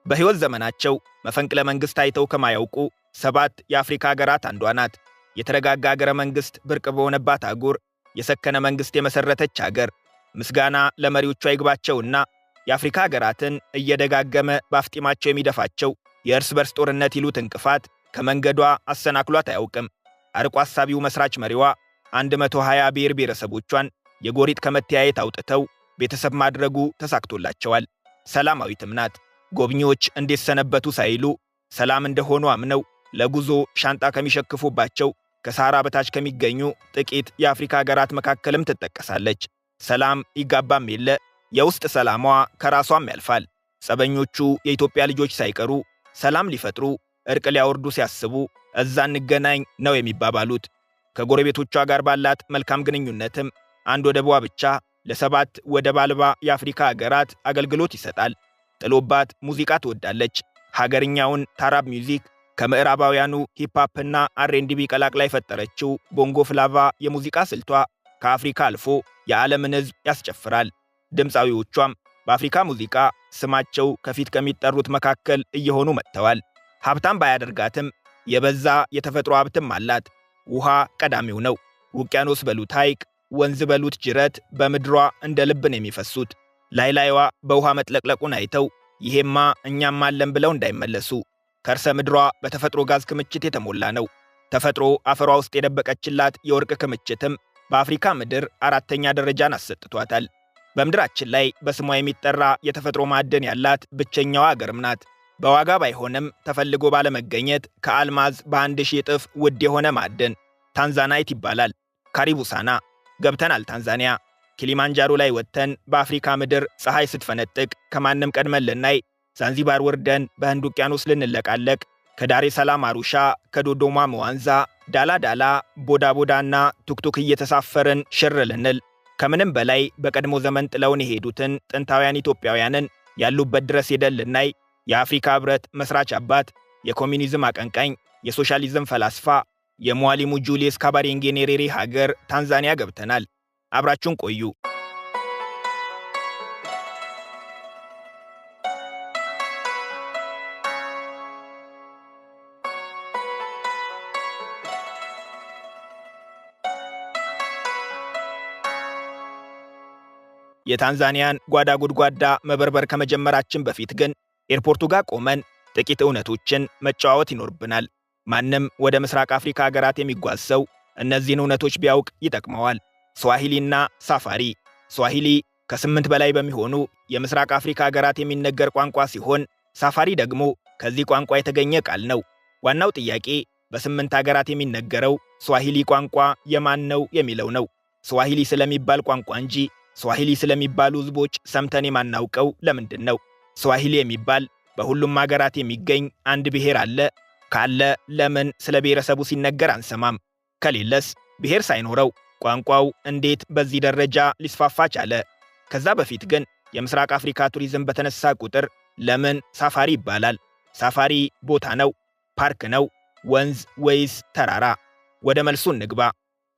በሕይወት ዘመናቸው መፈንቅለ መንግሥት አይተው ከማያውቁ 7 የአፍሪካ ሀገራት አንዷ ናት። የተረጋጋ ሀገረ መንግሥት ብርቅ በሆነባት አህጉር የሰከነ መንግሥት የመሠረተች ሀገር። ምስጋና ለመሪዎቿ ይግባቸውና የአፍሪካ ሀገራትን እየደጋገመ በአፍጢማቸው የሚደፋቸው የእርስ በርስ ጦርነት ይሉት እንቅፋት ከመንገዷ አሰናክሏት አያውቅም። አርቆ አሳቢው መስራች መሪዋ 120 ብሔር ብሔረሰቦቿን የጎሪጥ ከመተያየት አውጥተው ቤተሰብ ማድረጉ ተሳክቶላቸዋል። ሰላማዊትም ናት። ጎብኚዎች እንዴት ሰነበቱ ሳይሉ ሰላም እንደሆኑ አምነው ለጉዞ ሻንጣ ከሚሸክፉባቸው ከሳህራ በታች ከሚገኙ ጥቂት የአፍሪካ ሀገራት መካከልም ትጠቀሳለች። ሰላም ይጋባም የለ የውስጥ ሰላሟ ከራሷም ያልፋል። ጸበኞቹ የኢትዮጵያ ልጆች ሳይቀሩ ሰላም ሊፈጥሩ እርቅ ሊያወርዱ ሲያስቡ እዛ እንገናኝ ነው የሚባባሉት። ከጎረቤቶቿ ጋር ባላት መልካም ግንኙነትም አንድ ወደቧ ብቻ ለ7 ወደብ አልባ የአፍሪካ ሀገራት አገልግሎት ይሰጣል። ጥሎባት ሙዚቃ ትወዳለች። ሀገርኛውን ታራብ ሚውዚክ ከምዕራባውያኑ ሂፕሆፕና አር&ቢ ቀላቅላ የፈጠረችው ቦንጎ ፍላቫ የሙዚቃ ስልቷ ከአፍሪካ አልፎ የዓለምን ሕዝብ ያስጨፍራል። ድምፃዊዎቿም በአፍሪካ ሙዚቃ ስማቸው ከፊት ከሚጠሩት መካከል እየሆኑ መጥተዋል። ሀብታም ባያደርጋትም የበዛ የተፈጥሮ ሀብትም አላት። ውሃ ቀዳሚው ነው። ውቅያኖስ በሉት ሐይቅ፣ ወንዝ በሉት ጅረት በምድሯ እንደ ልብን የሚፈሱት ላይላይዋ በውሃ መጥለቅለቁን አይተው ይሄማ እኛም አለን ብለው እንዳይመለሱ። ከርሰ ምድሯ በተፈጥሮ ጋዝ ክምችት የተሞላ ነው። ተፈጥሮ አፈሯ ውስጥ የደበቀችላት የወርቅ ክምችትም በአፍሪካ ምድር 4ኛ ደረጃን አሰጥቷታል። በምድራችን ላይ በስሟ የሚጠራ የተፈጥሮ ማዕድን ያላት ብቸኛዋ አገርም ናት። በዋጋ ባይሆንም ተፈልጎ ባለመገኘት ከአልማዝ በ1000 እጥፍ ውድ የሆነ ማዕድን ታንዛናይት ይባላል። ካሪቡሳና ገብተናል። ታንዛኒያ ኪሊማንጃሮ ላይ ወጥተን በአፍሪካ ምድር ፀሐይ ስትፈነጥቅ ከማንም ቀድመን ልናይ፣ ዛንዚባር ወርደን በህንድ ውቅያኖስ ልንለቃለቅ፣ ከዳሬ ሰላም አሩሻ፣ ከዶዶማ መዋንዛ፣ ዳላ ዳላ፣ ቦዳ ቦዳና ቱክቱክ እየተሳፈርን ሽር ልንል፣ ከምንም በላይ በቀድሞ ዘመን ጥለውን የሄዱትን ጥንታውያን ኢትዮጵያውያንን ያሉበት ድረስ ሄደን ልናይ፣ የአፍሪካ ህብረት መስራች አባት፣ የኮሚኒዝም አቀንቃኝ፣ የሶሻሊዝም ፈላስፋ የሙዋሊሙ ጁሊየስ ካባሬንጌ ኔሬሬ ሀገር ታንዛኒያ ገብተናል። አብራችሁን ቆዩ። የታንዛኒያን ጓዳ ጉድጓዳ መበርበር ከመጀመራችን በፊት ግን ኤርፖርቱ ጋር ቆመን ጥቂት እውነቶችን መጨዋወት ይኖርብናል። ማንም ወደ ምስራቅ አፍሪካ ሀገራት የሚጓዝ ሰው እነዚህን እውነቶች ቢያውቅ ይጠቅመዋል። ስዋሂሊና ሳፋሪ። ስዋሂሊ ከ8 በላይ በሚሆኑ የምስራቅ አፍሪካ ሀገራት የሚነገር ቋንቋ ሲሆን ሳፋሪ ደግሞ ከዚህ ቋንቋ የተገኘ ቃል ነው። ዋናው ጥያቄ በ8 ሀገራት የሚነገረው ስዋሂሊ ቋንቋ የማን ነው የሚለው ነው። ስዋሂሊ ስለሚባል ቋንቋ እንጂ ስዋሂሊ ስለሚባሉ ህዝቦች ሰምተን የማናውቀው ለምንድን ነው? ስዋሂሊ የሚባል በሁሉም ሀገራት የሚገኝ አንድ ብሔር አለ። ካለ ለምን ስለ ብሔረሰቡ ሲነገር አንሰማም? ከሌለስ ብሔር ሳይኖረው ቋንቋው እንዴት በዚህ ደረጃ ሊስፋፋ ቻለ? ከዛ በፊት ግን የምስራቅ አፍሪካ ቱሪዝም በተነሳ ቁጥር ለምን ሳፋሪ ይባላል? ሳፋሪ ቦታ ነው? ፓርክ ነው? ወንዝ ወይስ ተራራ? ወደ መልሱ እንግባ።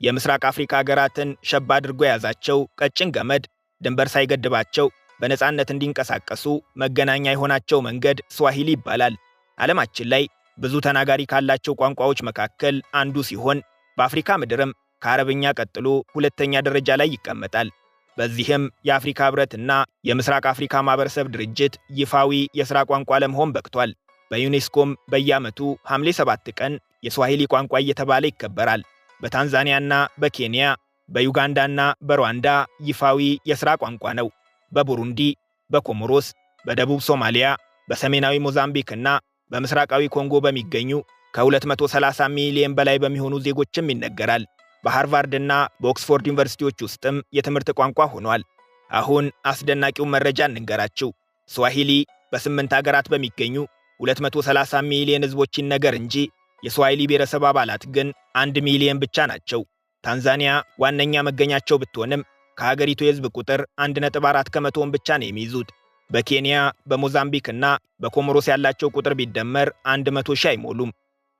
የምስራቅ አፍሪካ ሀገራትን ሸባ አድርጎ የያዛቸው ቀጭን ገመድ ድንበር ሳይገድባቸው በነጻነት እንዲንቀሳቀሱ መገናኛ የሆናቸው መንገድ ስዋሂሊ ይባላል። ዓለማችን ላይ ብዙ ተናጋሪ ካላቸው ቋንቋዎች መካከል አንዱ ሲሆን በአፍሪካ ምድርም ከአረብኛ ቀጥሎ 2ኛ ደረጃ ላይ ይቀመጣል። በዚህም የአፍሪካ ህብረትና የምስራቅ አፍሪካ ማህበረሰብ ድርጅት ይፋዊ የሥራ ቋንቋ ለመሆን በቅቷል። በዩኔስኮም በየዓመቱ ሐምሌ 7 ቀን የስዋሂሊ ቋንቋ እየተባለ ይከበራል። በታንዛኒያና በኬንያ በዩጋንዳና በሩዋንዳ ይፋዊ የሥራ ቋንቋ ነው። በቡሩንዲ፣ በኮሞሮስ፣ በደቡብ ሶማሊያ፣ በሰሜናዊ ሞዛምቢክና በምስራቃዊ ኮንጎ በሚገኙ ከ230 ሚሊዮን በላይ በሚሆኑ ዜጎችም ይነገራል። በሃርቫርድና በኦክስፎርድ ዩኒቨርሲቲዎች ውስጥም የትምህርት ቋንቋ ሆኗል። አሁን አስደናቂውን መረጃ እንንገራችሁ። ስዋሂሊ በ8 ሀገራት በሚገኙ 230 ሚሊዮን ህዝቦች ይነገር እንጂ የስዋሂሊ ብሔረሰብ አባላት ግን 1 ሚሊዮን ብቻ ናቸው። ታንዛኒያ ዋነኛ መገኛቸው ብትሆንም ከሀገሪቱ የህዝብ ቁጥር 1.4 ከመቶውን ብቻ ነው የሚይዙት። በኬንያ በሞዛምቢክና በኮሞሮስ ያላቸው ቁጥር ቢደመር 100 ሺህ አይሞሉም።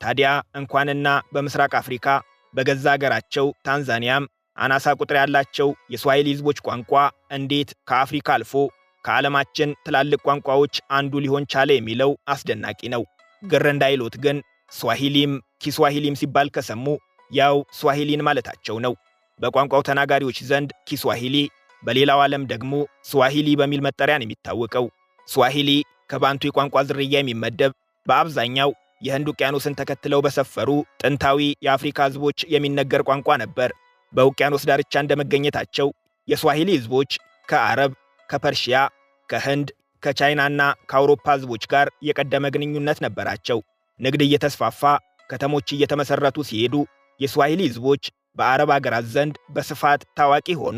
ታዲያ እንኳንና በምስራቅ አፍሪካ በገዛ ሀገራቸው ታንዛኒያም አናሳ ቁጥር ያላቸው የስዋሂሊ ህዝቦች ቋንቋ እንዴት ከአፍሪካ አልፎ ከዓለማችን ትላልቅ ቋንቋዎች አንዱ ሊሆን ቻለ የሚለው አስደናቂ ነው። ግር እንዳይሉት ግን ስዋሂሊም ኪስዋሂሊም ሲባል ከሰሙ ያው ስዋሂሊን ማለታቸው ነው። በቋንቋው ተናጋሪዎች ዘንድ ኪስዋሂሊ፣ በሌላው ዓለም ደግሞ ስዋሂሊ በሚል መጠሪያ ነው የሚታወቀው። ስዋሂሊ ከባንቱ የቋንቋ ዝርያ የሚመደብ በአብዛኛው የህንድ ውቅያኖስን ተከትለው በሰፈሩ ጥንታዊ የአፍሪካ ህዝቦች የሚነገር ቋንቋ ነበር። በውቅያኖስ ዳርቻ እንደመገኘታቸው የስዋሂሊ ህዝቦች ከአረብ፣ ከፐርሺያ፣ ከህንድ፣ ከቻይናና ከአውሮፓ ህዝቦች ጋር የቀደመ ግንኙነት ነበራቸው። ንግድ እየተስፋፋ ከተሞች እየተመሰረቱ ሲሄዱ የስዋሂሊ ህዝቦች በአረብ አገራት ዘንድ በስፋት ታዋቂ ሆኑ።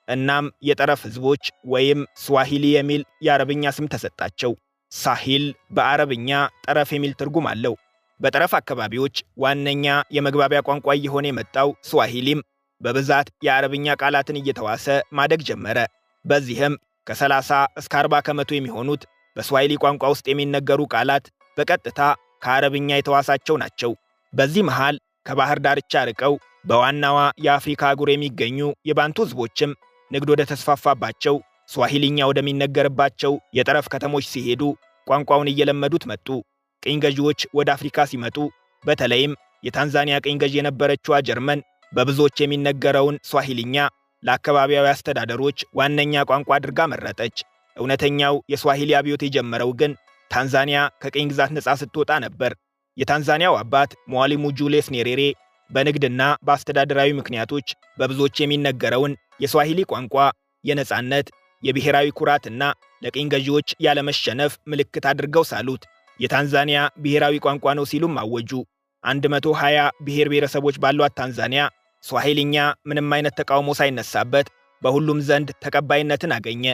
እናም የጠረፍ ህዝቦች ወይም ስዋሂሊ የሚል የአረብኛ ስም ተሰጣቸው። ሳሂል በአረብኛ ጠረፍ የሚል ትርጉም አለው። በጠረፍ አካባቢዎች ዋነኛ የመግባቢያ ቋንቋ እየሆነ የመጣው ስዋሂሊም በብዛት የአረብኛ ቃላትን እየተዋሰ ማደግ ጀመረ። በዚህም ከ30 እስከ 40 ከመቶ የሚሆኑት በስዋሂሊ ቋንቋ ውስጥ የሚነገሩ ቃላት በቀጥታ ከአረብኛ የተዋሳቸው ናቸው። በዚህ መሃል ከባህር ዳርቻ ርቀው በዋናዋ የአፍሪካ አህጉር የሚገኙ የባንቱ ህዝቦችም ንግድ ወደ ተስፋፋባቸው ስዋሂሊኛ ወደሚነገርባቸው የጠረፍ ከተሞች ሲሄዱ ቋንቋውን እየለመዱት መጡ። ቅኝ ገዢዎች ወደ አፍሪካ ሲመጡ በተለይም የታንዛኒያ ቅኝ ገዢ የነበረችዋ ጀርመን በብዙዎች የሚነገረውን ስዋሂሊኛ ለአካባቢያዊ አስተዳደሮች ዋነኛ ቋንቋ አድርጋ መረጠች። እውነተኛው የስዋሂሊ አብዮት የጀመረው ግን ታንዛኒያ ከቅኝ ግዛት ነፃ ስትወጣ ነበር። የታንዛኒያው አባት ሟሊሙ ጁሊየስ ኔሬሬ በንግድና በአስተዳደራዊ ምክንያቶች በብዙዎች የሚነገረውን የስዋሂሊ ቋንቋ የነፃነት፣ የብሔራዊ ኩራትና ለቅኝ ገዢዎች ያለመሸነፍ ምልክት አድርገው ሳሉት። የታንዛኒያ ብሔራዊ ቋንቋ ነው ሲሉም አወጁ። 120 ብሔር ብሔረሰቦች ባሏት ታንዛኒያ ስዋሂሊኛ ምንም አይነት ተቃውሞ ሳይነሳበት በሁሉም ዘንድ ተቀባይነትን አገኘ።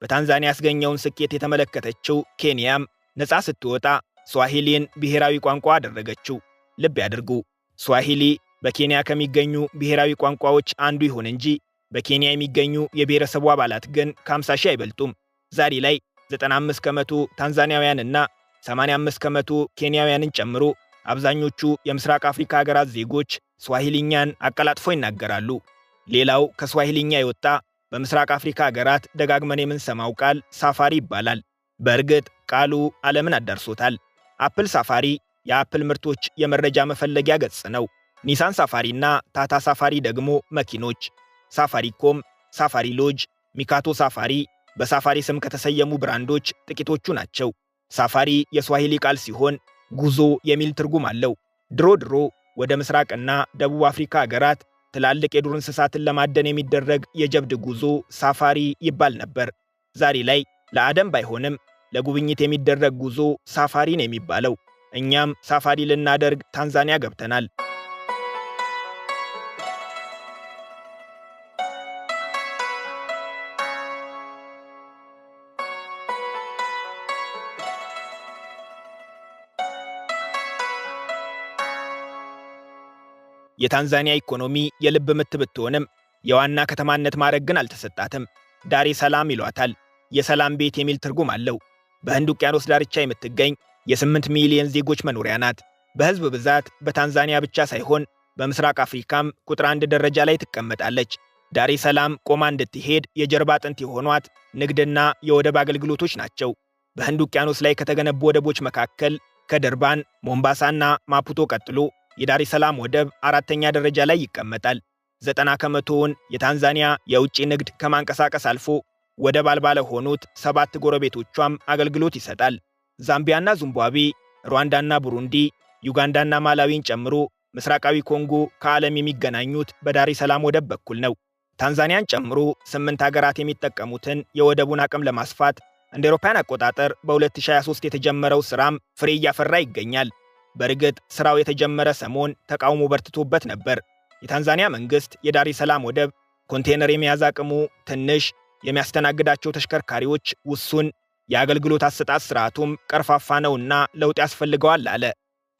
በታንዛኒያ ያስገኘውን ስኬት የተመለከተችው ኬንያም ነፃ ስትወጣ ስዋሂሊን ብሔራዊ ቋንቋ አደረገችው። ልብ ያድርጉ፣ ስዋሂሊ በኬንያ ከሚገኙ ብሔራዊ ቋንቋዎች አንዱ ይሁን እንጂ በኬንያ የሚገኙ የብሔረሰቡ አባላት ግን ከ50 ሺህ አይበልጡም። ዛሬ ላይ 95 ከመቶ ታንዛኒያውያንና 85 ከመቶ ኬንያውያንን ጨምሮ አብዛኞቹ የምስራቅ አፍሪካ ሀገራት ዜጎች ስዋሂሊኛን አቀላጥፎ ይናገራሉ። ሌላው ከስዋሂሊኛ የወጣ በምስራቅ አፍሪካ ሀገራት ደጋግመን የምንሰማው ቃል ሳፋሪ ይባላል። በእርግጥ ቃሉ ዓለምን አዳርሶታል። አፕል ሳፋሪ የአፕል ምርቶች የመረጃ መፈለጊያ ገጽ ነው። ኒሳን ሳፋሪና ታታ ሳፋሪ ደግሞ መኪኖች። ሳፋሪኮም፣ ሳፋሪ ሎጅ፣ ሚካቶ ሳፋሪ በሳፋሪ ስም ከተሰየሙ ብራንዶች ጥቂቶቹ ናቸው። ሳፋሪ የስዋሂሊ ቃል ሲሆን ጉዞ የሚል ትርጉም አለው። ድሮ ወደ ምስራቅና ደቡብ አፍሪካ ሀገራት ትላልቅ የዱር እንስሳትን ለማደን የሚደረግ የጀብድ ጉዞ ሳፋሪ ይባል ነበር። ዛሬ ላይ ለአደን ባይሆንም ለጉብኝት የሚደረግ ጉዞ ሳፋሪ ነው የሚባለው። እኛም ሳፋሪ ልናደርግ ታንዛኒያ ገብተናል። የታንዛኒያ ኢኮኖሚ የልብ ምት ብትሆንም የዋና ከተማነት ማዕረግ ግን አልተሰጣትም። ዳሬ ሰላም ይሏታል። የሰላም ቤት የሚል ትርጉም አለው። በህንድ ውቅያኖስ ዳርቻ የምትገኝ የ8 ሚሊዮን ዜጎች መኖሪያ ናት። በህዝብ ብዛት በታንዛኒያ ብቻ ሳይሆን በምስራቅ አፍሪካም ቁጥር 1 ደረጃ ላይ ትቀመጣለች። ዳሬ ሰላም ቆማ እንድትሄድ የጀርባ አጥንት የሆኗት ንግድና የወደብ አገልግሎቶች ናቸው። በህንድ ውቅያኖስ ላይ ከተገነቡ ወደቦች መካከል ከደርባን፣ ሞምባሳና ማፑቶ ቀጥሎ የዳሬ ሰላም ወደብ 4ኛ ደረጃ ላይ ይቀመጣል። 90 ከመቶውን የታንዛኒያ የውጭ ንግድ ከማንቀሳቀስ አልፎ ወደብ አልባ ለሆኑት 7 ጎረቤቶቿም አገልግሎት ይሰጣል። ዛምቢያና ዚምባብዌ፣ ሩዋንዳና ቡሩንዲ፣ ዩጋንዳና ማላዊን ጨምሮ ምስራቃዊ ኮንጎ ከዓለም የሚገናኙት በዳሬ ሰላም ወደብ በኩል ነው። ታንዛኒያን ጨምሮ 8 ሀገራት የሚጠቀሙትን የወደቡን አቅም ለማስፋት እንደ አውሮፓውያን አቆጣጠር በ2023 የተጀመረው ስራም ፍሬ እያፈራ ይገኛል። በእርግጥ ስራው የተጀመረ ሰሞን ተቃውሞ በርትቶበት ነበር። የታንዛኒያ መንግስት የዳሬ ሰላም ወደብ ኮንቴነር የመያዝ አቅሙ ትንሽ፣ የሚያስተናግዳቸው ተሽከርካሪዎች ውሱን፣ የአገልግሎት አሰጣጥ ስርዓቱም ቀርፋፋ ነውና ለውጥ ያስፈልገዋል አለ።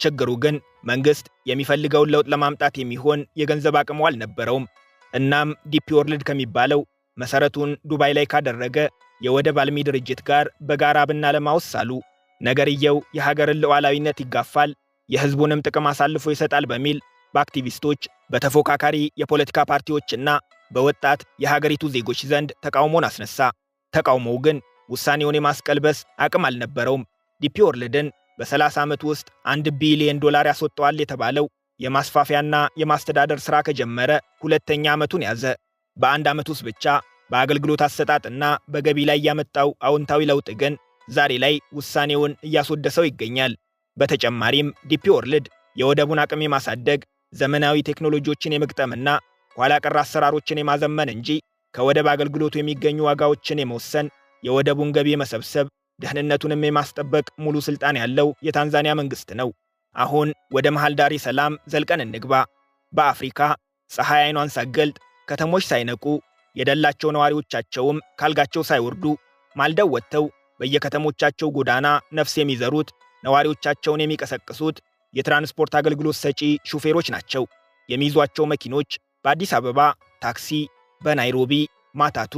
ችግሩ ግን መንግስት የሚፈልገውን ለውጥ ለማምጣት የሚሆን የገንዘብ አቅሙ አልነበረውም። እናም ዲፒ ወርልድ ከሚባለው መሰረቱን ዱባይ ላይ ካደረገ የወደብ አልሚ ድርጅት ጋር በጋራ ብናለማ ወሰኑ። ነገርየው የሀገርን ሉዓላዊነት ይጋፋል፣ የህዝቡንም ጥቅም አሳልፎ ይሰጣል በሚል በአክቲቪስቶች፣ በተፎካካሪ የፖለቲካ ፓርቲዎችና በወጣት የሀገሪቱ ዜጎች ዘንድ ተቃውሞን አስነሳ። ተቃውሞው ግን ውሳኔውን የማስቀልበስ አቅም አልነበረውም። ዲፒ ወርልድን በ30 ዓመት ውስጥ $1 ቢሊዮን ያስወጣዋል የተባለው የማስፋፊያና የማስተዳደር ሥራ ከጀመረ ሁለተኛ ዓመቱን ያዘ። በአንድ ዓመት ውስጥ ብቻ በአገልግሎት አሰጣጥና በገቢ ላይ ያመጣው አዎንታዊ ለውጥ ግን ዛሬ ላይ ውሳኔውን እያስወደሰው ይገኛል። በተጨማሪም ዲፒ ወርልድ የወደቡን አቅም የማሳደግ ዘመናዊ ቴክኖሎጂዎችን የመግጠምና ኋላ ቀር አሰራሮችን የማዘመን እንጂ ከወደብ አገልግሎቱ የሚገኙ ዋጋዎችን የመወሰን የወደቡን ገቢ የመሰብሰብ ደህንነቱንም የማስጠበቅ ሙሉ ስልጣን ያለው የታንዛኒያ መንግስት ነው። አሁን ወደ መሃል ዳሬ ሰላም ዘልቀን እንግባ። በአፍሪካ ፀሐይ አይኗን ሳትገልጥ ከተሞች ሳይነቁ የደላቸው ነዋሪዎቻቸውም ካልጋቸው ሳይወርዱ ማልደው ወጥተው በየከተሞቻቸው ጎዳና ነፍስ የሚዘሩት ነዋሪዎቻቸውን የሚቀሰቅሱት የትራንስፖርት አገልግሎት ሰጪ ሹፌሮች ናቸው። የሚይዟቸው መኪኖች በአዲስ አበባ ታክሲ፣ በናይሮቢ ማታቱ፣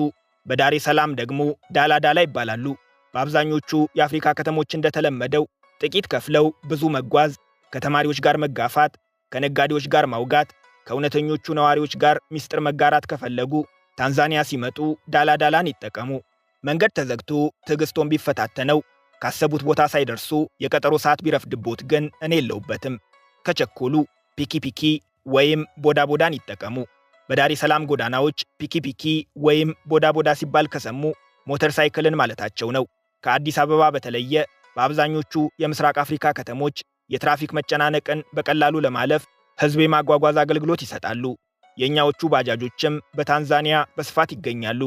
በዳሬ ሰላም ደግሞ ዳላዳላ ይባላሉ። በአብዛኞቹ የአፍሪካ ከተሞች እንደተለመደው ጥቂት ከፍለው ብዙ መጓዝ፣ ከተማሪዎች ጋር መጋፋት፣ ከነጋዴዎች ጋር ማውጋት፣ ከእውነተኞቹ ነዋሪዎች ጋር ሚስጥር መጋራት ከፈለጉ ታንዛኒያ ሲመጡ ዳላዳላን ይጠቀሙ። መንገድ ተዘግቶ ትዕግስቶን ቢፈታተነው ካሰቡት ቦታ ሳይደርሱ የቀጠሮ ሰዓት ቢረፍድቦት ግን እኔ የለውበትም። ከቸኮሉ ፒኪፒኪ ወይም ቦዳቦዳን ይጠቀሙ። በዳሬ ሰላም ጎዳናዎች ፒኪፒኪ ወይም ቦዳቦዳ ሲባል ከሰሙ ሞተር ሳይክልን ማለታቸው ነው። ከአዲስ አበባ በተለየ በአብዛኞቹ የምስራቅ አፍሪካ ከተሞች የትራፊክ መጨናነቅን በቀላሉ ለማለፍ ሕዝብ የማጓጓዝ አገልግሎት ይሰጣሉ። የእኛዎቹ ባጃጆችም በታንዛኒያ በስፋት ይገኛሉ።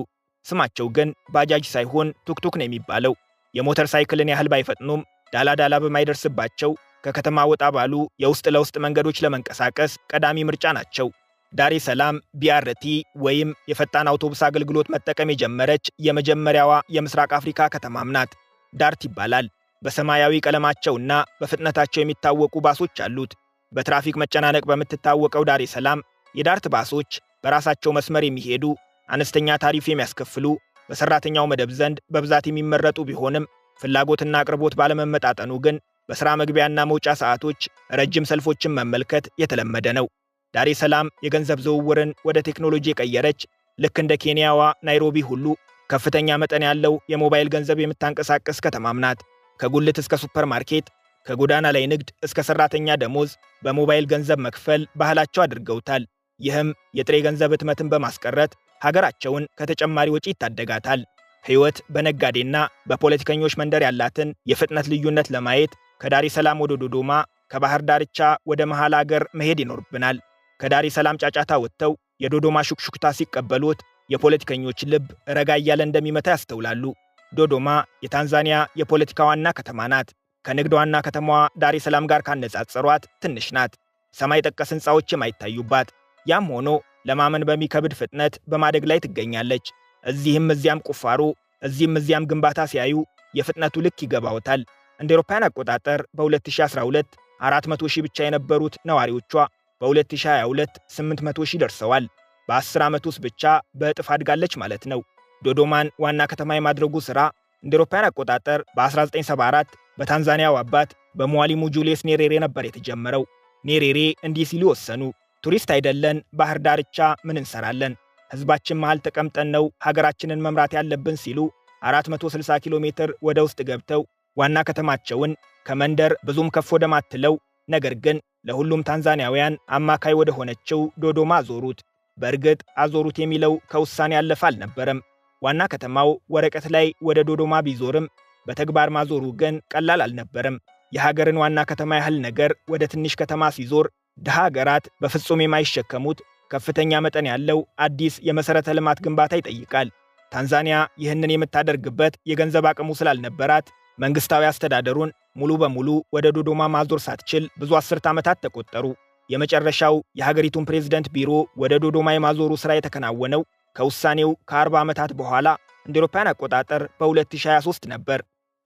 ስማቸው ግን ባጃጅ ሳይሆን ቱክቱክ ነው የሚባለው። የሞተር ሳይክልን ያህል ባይፈጥኑም ዳላዳላ በማይደርስባቸው ከከተማ ወጣ ባሉ የውስጥ ለውስጥ መንገዶች ለመንቀሳቀስ ቀዳሚ ምርጫ ናቸው። ዳሬ ሰላም ቢአርቲ ወይም የፈጣን አውቶቡስ አገልግሎት መጠቀም የጀመረች የመጀመሪያዋ የምስራቅ አፍሪካ ከተማም ናት። ዳርት ይባላል። በሰማያዊ ቀለማቸውና በፍጥነታቸው የሚታወቁ ባሶች አሉት። በትራፊክ መጨናነቅ በምትታወቀው ዳሬ ሰላም የዳርት ባሶች በራሳቸው መስመር የሚሄዱ አነስተኛ ታሪፍ የሚያስከፍሉ በሰራተኛው መደብ ዘንድ በብዛት የሚመረጡ ቢሆንም ፍላጎትና አቅርቦት ባለመመጣጠኑ ግን በሥራ መግቢያና መውጫ ሰዓቶች ረጅም ሰልፎችን መመልከት የተለመደ ነው። ዳሬ ሰላም የገንዘብ ዝውውርን ወደ ቴክኖሎጂ የቀየረች ልክ እንደ ኬንያዋ ናይሮቢ ሁሉ ከፍተኛ መጠን ያለው የሞባይል ገንዘብ የምታንቀሳቀስ ከተማም ናት። ከጉልት እስከ ሱፐርማርኬት፣ ከጎዳና ላይ ንግድ እስከ ሰራተኛ ደሞዝ በሞባይል ገንዘብ መክፈል ባህላቸው አድርገውታል። ይህም የጥሬ ገንዘብ ህትመትን በማስቀረት ሀገራቸውን ከተጨማሪ ወጪ ይታደጋታል። ሕይወት በነጋዴና በፖለቲከኞች መንደር ያላትን የፍጥነት ልዩነት ለማየት ከዳሬ ሰላም ወደ ዶዶማ፣ ከባህር ዳርቻ ወደ መሃል አገር መሄድ ይኖርብናል። ከዳሬ ሰላም ጫጫታ ወጥተው የዶዶማ ሹክሹክታ ሲቀበሉት የፖለቲከኞች ልብ ረጋ እያለ እንደሚመታ ያስተውላሉ። ዶዶማ የታንዛኒያ የፖለቲካ ዋና ከተማ ናት። ከንግድ ዋና ከተማዋ ዳሬ ሰላም ጋር ካነጻጸሯት ትንሽ ናት። ሰማይ ጠቀስ ሕንፃዎች የማይታዩባት፣ ያም ሆኖ ለማመን በሚከብድ ፍጥነት በማደግ ላይ ትገኛለች። እዚህም እዚያም ቁፋሮ፣ እዚህም እዚያም ግንባታ ሲያዩ የፍጥነቱ ልክ ይገባውታል። እንደ አውሮፓውያን አቆጣጠር በ2012 400 ሺህ ብቻ የነበሩት ነዋሪዎቿ በ2022 800 ሺህ ደርሰዋል። በ10 ዓመት ውስጥ ብቻ በእጥፍ አድጋለች ማለት ነው። ዶዶማን ዋና ከተማ የማድረጉ ሥራ እንደ አውሮፓውያን አቆጣጠር በ1974 በታንዛኒያው አባት በmwalimu ጁልየስ ኔሬሬ ነበር የተጀመረው። ኔሬሬ እንዲህ ሲሉ ወሰኑ። ቱሪስት አይደለን፣ ባህር ዳርቻ ምን እንሰራለን? ሕዝባችን መሃል ተቀምጠን ነው ሀገራችንን መምራት ያለብን ሲሉ 460 ኪሎ ሜትር ወደ ውስጥ ገብተው ዋና ከተማቸውን ከመንደር ብዙም ከፍ ወደ ማትለው ነገር ግን ለሁሉም ታንዛኒያውያን አማካይ ወደ ሆነችው ዶዶማ አዞሩት። በእርግጥ አዞሩት የሚለው ከውሳኔ ያለፈ አልነበረም። ዋና ከተማው ወረቀት ላይ ወደ ዶዶማ ቢዞርም በተግባር ማዞሩ ግን ቀላል አልነበረም። የሀገርን ዋና ከተማ ያህል ነገር ወደ ትንሽ ከተማ ሲዞር ድሃ ሀገራት በፍጹም የማይሸከሙት ከፍተኛ መጠን ያለው አዲስ የመሰረተ ልማት ግንባታ ይጠይቃል። ታንዛኒያ ይህንን የምታደርግበት የገንዘብ አቅሙ ስላልነበራት መንግስታዊ አስተዳደሩን ሙሉ በሙሉ ወደ ዶዶማ ማዞር ሳትችል ብዙ አስርት ዓመታት ተቆጠሩ። የመጨረሻው የሀገሪቱን ፕሬዝደንት ቢሮ ወደ ዶዶማ የማዞሩ ሥራ የተከናወነው ከውሳኔው ከ40 ዓመታት በኋላ እንደ አውሮፓውያን አቆጣጠር በ2023 ነበር።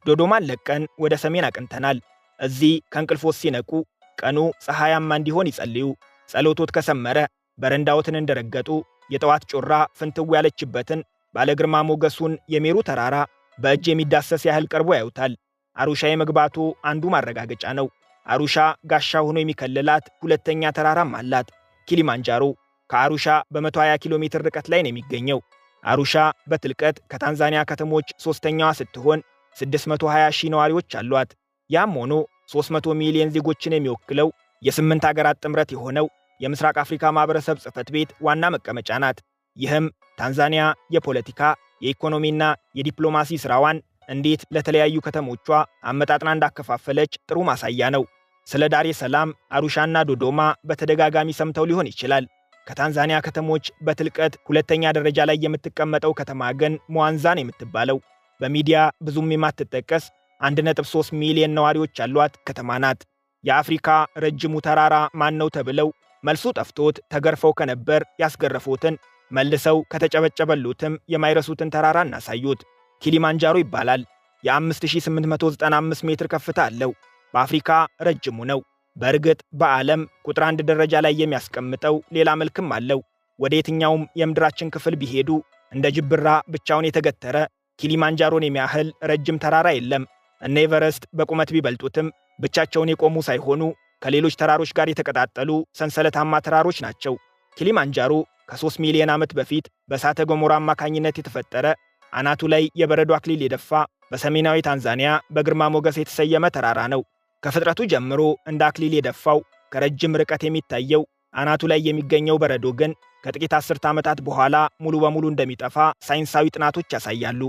ዶዶማን ለቀን ወደ ሰሜን አቅንተናል። እዚህ ከእንቅልፎት ሲነቁ ቀኑ ፀሐያማ እንዲሆን ይጸልዩ። ጸሎቶት ከሰመረ በረንዳዎትን እንደረገጡ የጠዋት ጮራ ፍንትው ያለችበትን ባለግርማ ሞገሱን የሜሩ ተራራ በእጅ የሚዳሰስ ያህል ቀርቦ ያዩታል። አሩሻ የመግባቱ አንዱ ማረጋገጫ ነው። አሩሻ ጋሻ ሆኖ የሚከልላት ሁለተኛ ተራራም አላት፣ ኪሊማንጃሮ። ከአሩሻ በ120 ኪሎ ሜትር ርቀት ላይ ነው የሚገኘው። አሩሻ በጥልቀት ከታንዛኒያ ከተሞች ሶስተኛዋ ስትሆን 620 ሺህ ነዋሪዎች አሏት። ያም ሆኖ 300 ሚሊዮን ዜጎችን የሚወክለው የ8 ሀገራት ጥምረት የሆነው የምስራቅ አፍሪካ ማህበረሰብ ጽሕፈት ቤት ዋና መቀመጫ ናት። ይህም ታንዛኒያ የፖለቲካ የኢኮኖሚና የዲፕሎማሲ ሥራዋን እንዴት ለተለያዩ ከተሞቿ አመጣጥና እንዳከፋፈለች ጥሩ ማሳያ ነው። ስለ ዳሬ ሰላም፣ አሩሻና ዶዶማ በተደጋጋሚ ሰምተው ሊሆን ይችላል። ከታንዛኒያ ከተሞች በጥልቀት ሁለተኛ ደረጃ ላይ የምትቀመጠው ከተማ ግን ሙዋንዛን የምትባለው በሚዲያ ብዙም የማትጠቀስ 1.3 ሚሊዮን ነዋሪዎች ያሏት ከተማ ናት። የአፍሪካ ረጅሙ ተራራ ማን ነው ተብለው መልሱ ጠፍቶት ተገርፈው ከነበር ያስገረፉትን መልሰው ከተጨበጨበሉትም የማይረሱትን ተራራ እናሳዩት። ኪሊማንጃሮ ይባላል። የ5895 ሜትር ከፍታ አለው። በአፍሪካ ረጅሙ ነው። በእርግጥ በዓለም ቁጥር 1 ደረጃ ላይ የሚያስቀምጠው ሌላ መልክም አለው። ወደ የትኛውም የምድራችን ክፍል ቢሄዱ እንደ ጅብራ ብቻውን የተገተረ ኪሊማንጃሮን የሚያህል ረጅም ተራራ የለም። እነ ኤቨረስት በቁመት ቢበልጡትም ብቻቸውን የቆሙ ሳይሆኑ ከሌሎች ተራሮች ጋር የተቀጣጠሉ ሰንሰለታማ ተራሮች ናቸው። ኪሊማንጃሮ ከ3 ሚሊዮን ዓመት በፊት በእሳተ ገሞራ አማካኝነት የተፈጠረ አናቱ ላይ የበረዶ አክሊል የደፋ በሰሜናዊ ታንዛኒያ በግርማ ሞገስ የተሰየመ ተራራ ነው። ከፍጥረቱ ጀምሮ እንደ አክሊል የደፋው ከረጅም ርቀት የሚታየው አናቱ ላይ የሚገኘው በረዶ ግን ከጥቂት አስርተ ዓመታት በኋላ ሙሉ በሙሉ እንደሚጠፋ ሳይንሳዊ ጥናቶች ያሳያሉ።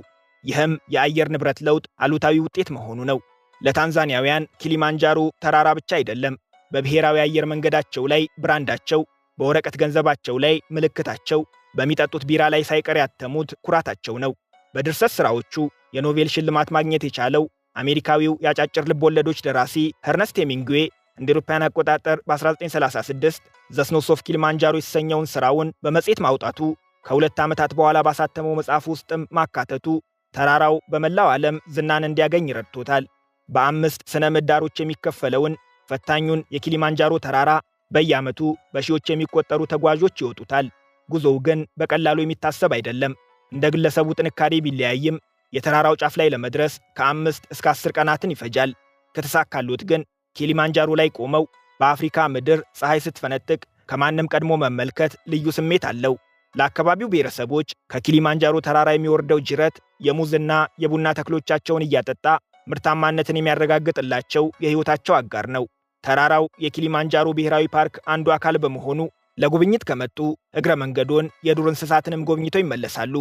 ይህም የአየር ንብረት ለውጥ አሉታዊ ውጤት መሆኑ ነው። ለታንዛኒያውያን ኪሊማንጃሮ ተራራ ብቻ አይደለም። በብሔራዊ አየር መንገዳቸው ላይ ብራንዳቸው፣ በወረቀት ገንዘባቸው ላይ ምልክታቸው፣ በሚጠጡት ቢራ ላይ ሳይቀር ያተሙት ኩራታቸው ነው። በድርሰት ሥራዎቹ የኖቤል ሽልማት ማግኘት የቻለው አሜሪካዊው የአጫጭር ልቦለዶች ደራሲ ኸርነስት ሄሚንግዌ እንደ አውሮፓውያን አቆጣጠር በ1936 ዘ ስኖውስ ኦፍ ኪሊማንጃሮ የተሰኘውን ሥራውን በመጽሔት ማውጣቱ ከ2 ዓመታት በኋላ ባሳተመው መጽሐፍ ውስጥም ማካተቱ ተራራው በመላው ዓለም ዝናን እንዲያገኝ ረድቶታል። በ5 ስነ ምህዳሮች የሚከፈለውን ፈታኙን የኪሊማንጃሮ ተራራ በየዓመቱ በሺዎች የሚቆጠሩ ተጓዦች ይወጡታል። ጉዞው ግን በቀላሉ የሚታሰብ አይደለም። እንደ ግለሰቡ ጥንካሬ ቢለያይም የተራራው ጫፍ ላይ ለመድረስ ከ5 እስከ 10 ቀናትን ይፈጃል። ከተሳካሉት ግን ኪሊማንጃሮ ላይ ቆመው በአፍሪካ ምድር ፀሐይ ስትፈነጥቅ ከማንም ቀድሞ መመልከት ልዩ ስሜት አለው። ለአካባቢው ብሔረሰቦች ከኪሊማንጃሮ ተራራ የሚወርደው ጅረት የሙዝና የቡና ተክሎቻቸውን እያጠጣ ምርታማነትን የሚያረጋግጥላቸው የሕይወታቸው አጋር ነው። ተራራው የኪሊማንጃሮ ብሔራዊ ፓርክ አንዱ አካል በመሆኑ ለጉብኝት ከመጡ እግረ መንገዶን የዱር እንስሳትንም ጎብኝተው ይመለሳሉ።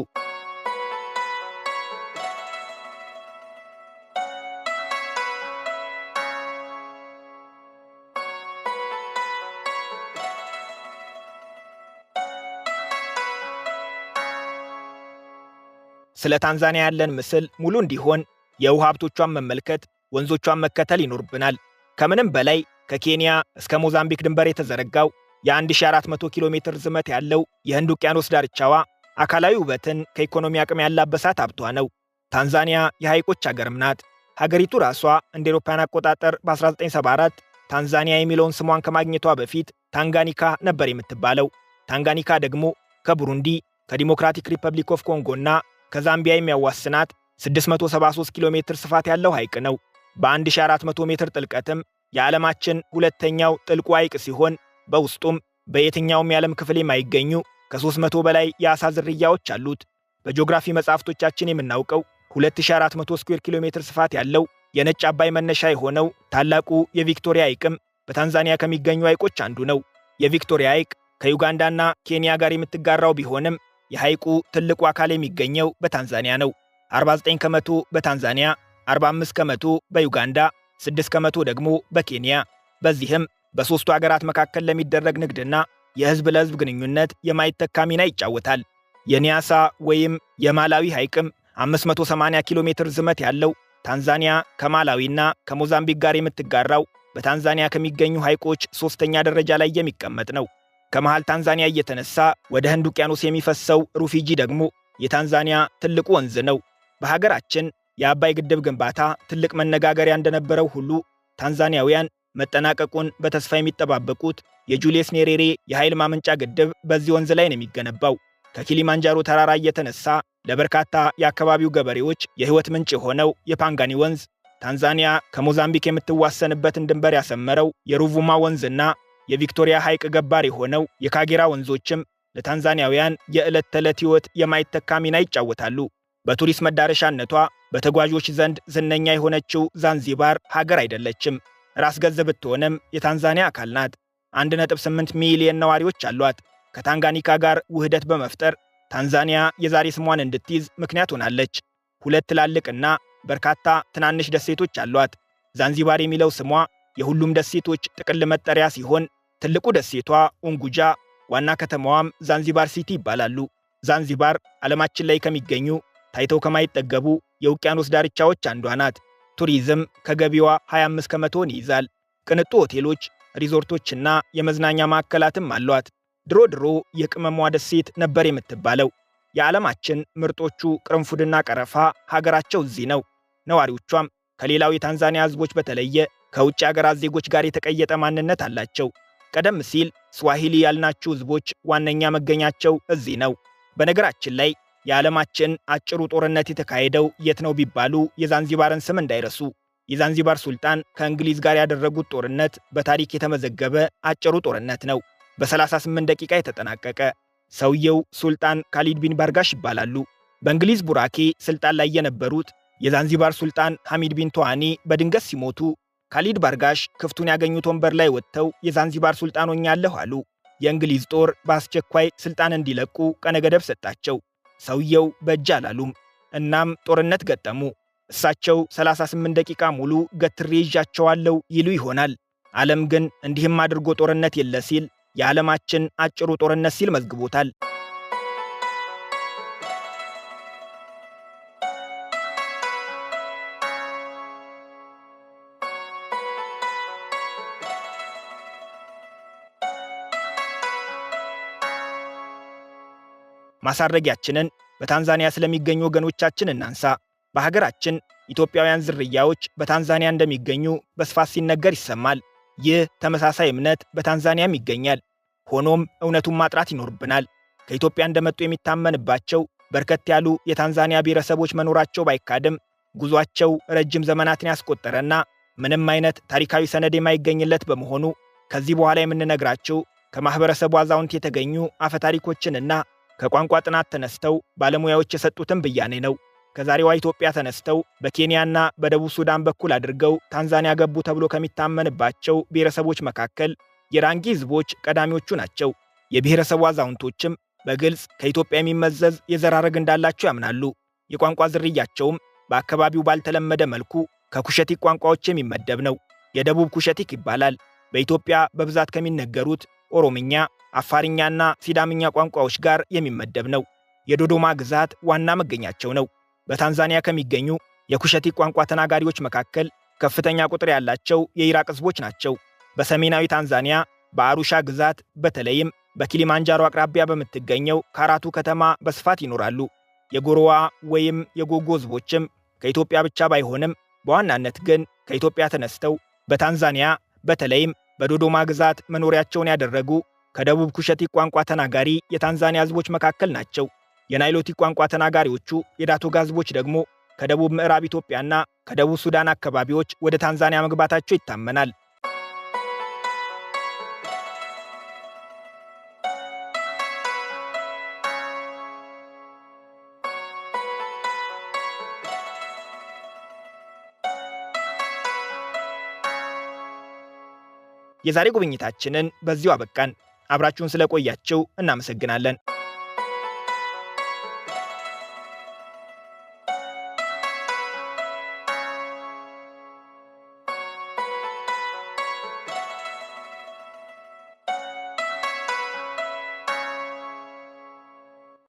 ስለ ታንዛኒያ ያለን ምስል ሙሉ እንዲሆን የውሃ ሀብቶቿን መመልከት፣ ወንዞቿን መከተል ይኖርብናል። ከምንም በላይ ከኬንያ እስከ ሞዛምቢክ ድንበር የተዘረጋው የ1400 ኪሎ ሜትር ዝመት ያለው የህንድ ውቅያኖስ ዳርቻዋ አካላዊ ውበትን ከኢኮኖሚ አቅም ያላበሳት ሀብቷ ነው። ታንዛኒያ የሐይቆች አገርም ናት። ሀገሪቱ ራሷ እንደ አውሮፓውያን አቆጣጠር በ1974 ታንዛኒያ የሚለውን ስሟን ከማግኘቷ በፊት ታንጋኒካ ነበር የምትባለው። ታንጋኒካ ደግሞ ከቡሩንዲ፣ ከዲሞክራቲክ ሪፐብሊክ ኦፍ ኮንጎና ከዛምቢያ የሚያዋስናት 673 ኪሎ ሜትር ስፋት ያለው ሐይቅ ነው። በ1400 ሜትር ጥልቀትም የዓለማችን ሁለተኛው ጥልቁ ሐይቅ ሲሆን በውስጡም በየትኛውም የዓለም ክፍል የማይገኙ ከ300 በላይ የዓሣ ዝርያዎች አሉት። በጂኦግራፊ መጻሕፍቶቻችን የምናውቀው 2400 ስኩዌር ኪሎ ሜትር ስፋት ያለው የነጭ አባይ መነሻ የሆነው ታላቁ የቪክቶሪያ ሐይቅም በታንዛኒያ ከሚገኙ ሐይቆች አንዱ ነው። የቪክቶሪያ ሐይቅ ከዩጋንዳና ኬንያ ጋር የምትጋራው ቢሆንም የሐይቁ ትልቁ አካል የሚገኘው በታንዛኒያ ነው። 49 ከመቶ በታንዛኒያ፣ 45 ከመቶ በዩጋንዳ፣ 6 ከመቶ ደግሞ በኬንያ። በዚህም በሦስቱ አገራት መካከል ለሚደረግ ንግድና የሕዝብ ለሕዝብ ግንኙነት የማይተካ ሚና ይጫወታል። የኒያሳ ወይም የማላዊ ሐይቅም 580 ኪሎ ሜትር ዝመት ያለው ታንዛኒያ ከማላዊና ከሞዛምቢክ ጋር የምትጋራው በታንዛኒያ ከሚገኙ ሐይቆች 3ኛ ደረጃ ላይ የሚቀመጥ ነው። ከመሃል ታንዛኒያ እየተነሳ ወደ ህንድ ውቅያኖስ የሚፈሰው ሩፊጂ ደግሞ የታንዛኒያ ትልቁ ወንዝ ነው። በሀገራችን የአባይ ግድብ ግንባታ ትልቅ መነጋገሪያ እንደነበረው ሁሉ ታንዛኒያውያን መጠናቀቁን በተስፋ የሚጠባበቁት የጁሊየስ ኔሬሬ የኃይል ማመንጫ ግድብ በዚህ ወንዝ ላይ ነው የሚገነባው። ከኪሊማንጃሮ ተራራ እየተነሳ ለበርካታ የአካባቢው ገበሬዎች የሕይወት ምንጭ የሆነው የፓንጋኒ ወንዝ፣ ታንዛኒያ ከሞዛምቢክ የምትዋሰንበትን ድንበር ያሰመረው የሩቭማ ወንዝና የቪክቶሪያ ሐይቅ ገባር የሆነው የካጌራ ወንዞችም ለታንዛኒያውያን የዕለት ተዕለት ሕይወት የማይተካ ሚና ይጫወታሉ። በቱሪስት መዳረሻነቷ በተጓዦች ዘንድ ዝነኛ የሆነችው ዛንዚባር ሀገር አይደለችም። ራስ ገዝ ብትሆንም የታንዛኒያ አካል ናት። 1.8 ሚሊዮን ነዋሪዎች አሏት። ከታንጋኒካ ጋር ውህደት በመፍጠር ታንዛኒያ የዛሬ ስሟን እንድትይዝ ምክንያት ሆናለች። 2 ትላልቅና በርካታ ትናንሽ ደሴቶች አሏት። ዛንዚባር የሚለው ስሟ የሁሉም ደሴቶች ጥቅል መጠሪያ ሲሆን ትልቁ ደሴቷ ኡንጉጃ፣ ዋና ከተማዋም ዛንዚባር ሲቲ ይባላሉ። ዛንዚባር ዓለማችን ላይ ከሚገኙ ታይተው ከማይጠገቡ የውቅያኖስ ዳርቻዎች አንዷ ናት። ቱሪዝም ከገቢዋ 25 ከመቶውን ይይዛል። ቅንጡ ሆቴሎች፣ ሪዞርቶችና የመዝናኛ ማዕከላትም አሏት። ድሮ ድሮ የቅመሟ ደሴት ነበር የምትባለው። የዓለማችን ምርጦቹ ቅርንፉድና ቀረፋ ሀገራቸው እዚህ ነው። ነዋሪዎቿም ከሌላው የታንዛኒያ ሕዝቦች በተለየ ከውጭ አገራት ዜጎች ጋር የተቀየጠ ማንነት አላቸው። ቀደም ሲል ስዋሂሊ ያልናቸው ሕዝቦች ዋነኛ መገኛቸው እዚህ ነው። በነገራችን ላይ የዓለማችን አጭሩ ጦርነት የተካሄደው የት ነው ቢባሉ የዛንዚባርን ስም እንዳይረሱ። የዛንዚባር ሱልጣን ከእንግሊዝ ጋር ያደረጉት ጦርነት በታሪክ የተመዘገበ አጭሩ ጦርነት ነው። በ38 ደቂቃ የተጠናቀቀ። ሰውየው ሱልጣን ካሊድ ቢን ባርጋሽ ይባላሉ። በእንግሊዝ ቡራኬ ስልጣን ላይ የነበሩት የዛንዚባር ሱልጣን ሐሚድ ቢን ቶዋኒ በድንገት ሲሞቱ ካሊድ ባርጋሽ ክፍቱን ያገኙት ወንበር ላይ ወጥተው የዛንዚባር ሱልጣን ሆኛለሁ አሉ። የእንግሊዝ ጦር በአስቸኳይ ስልጣን እንዲለቁ ቀነ ገደብ ሰጣቸው። ሰውየው በእጅ አላሉም። እናም ጦርነት ገጠሙ። እሳቸው 38 ደቂቃ ሙሉ ገትሬ ይዣቸዋለሁ ይሉ ይሆናል። ዓለም ግን እንዲህም አድርጎ ጦርነት የለ ሲል የዓለማችን አጭሩ ጦርነት ሲል መዝግቦታል። ማሳረጊያችንን በታንዛኒያ ስለሚገኙ ወገኖቻችን እናንሳ። በሀገራችን ኢትዮጵያውያን ዝርያዎች በታንዛኒያ እንደሚገኙ በስፋት ሲነገር ይሰማል። ይህ ተመሳሳይ እምነት በታንዛኒያም ይገኛል። ሆኖም እውነቱን ማጥራት ይኖርብናል። ከኢትዮጵያ እንደመጡ የሚታመንባቸው በርከት ያሉ የታንዛኒያ ብሔረሰቦች መኖራቸው ባይካድም ጉዟቸው ረጅም ዘመናትን ያስቆጠረና ምንም አይነት ታሪካዊ ሰነድ የማይገኝለት በመሆኑ ከዚህ በኋላ የምንነግራቸው ከማህበረሰቡ አዛውንት የተገኙ አፈታሪኮችንና ከቋንቋ ጥናት ተነስተው ባለሙያዎች የሰጡትን ብያኔ ነው። ከዛሬዋ ኢትዮጵያ ተነስተው በኬንያና በደቡብ ሱዳን በኩል አድርገው ታንዛኒያ ገቡ ተብሎ ከሚታመንባቸው ብሔረሰቦች መካከል የራንጊ ሕዝቦች ቀዳሚዎቹ ናቸው። የብሔረሰቡ አዛውንቶችም በግልጽ ከኢትዮጵያ የሚመዘዝ የዘር ሐረግ እንዳላቸው ያምናሉ። የቋንቋ ዝርያቸውም በአካባቢው ባልተለመደ መልኩ ከኩሸቲክ ቋንቋዎች የሚመደብ ነው። የደቡብ ኩሸቲክ ይባላል። በኢትዮጵያ በብዛት ከሚነገሩት ኦሮምኛ፣ አፋርኛና ሲዳምኛ ቋንቋዎች ጋር የሚመደብ ነው። የዶዶማ ግዛት ዋና መገኛቸው ነው። በታንዛኒያ ከሚገኙ የኩሸቲክ ቋንቋ ተናጋሪዎች መካከል ከፍተኛ ቁጥር ያላቸው የኢራቅ ሕዝቦች ናቸው። በሰሜናዊ ታንዛኒያ በአሩሻ ግዛት በተለይም በኪሊማንጃሮ አቅራቢያ በምትገኘው ካራቱ ከተማ በስፋት ይኖራሉ። የጎሮዋ ወይም የጎጎ ሕዝቦችም ከኢትዮጵያ ብቻ ባይሆንም በዋናነት ግን ከኢትዮጵያ ተነስተው በታንዛኒያ በተለይም በዶዶማ ግዛት መኖሪያቸውን ያደረጉ ከደቡብ ኩሸቲክ ቋንቋ ተናጋሪ የታንዛኒያ ሕዝቦች መካከል ናቸው። የናይሎቲክ ቋንቋ ተናጋሪዎቹ የዳቶጋ ሕዝቦች ደግሞ ከደቡብ ምዕራብ ኢትዮጵያና ከደቡብ ሱዳን አካባቢዎች ወደ ታንዛኒያ መግባታቸው ይታመናል። የዛሬ ጉብኝታችንን በዚሁ አበቃን። አብራችሁን ስለቆያችሁ እናመሰግናለን።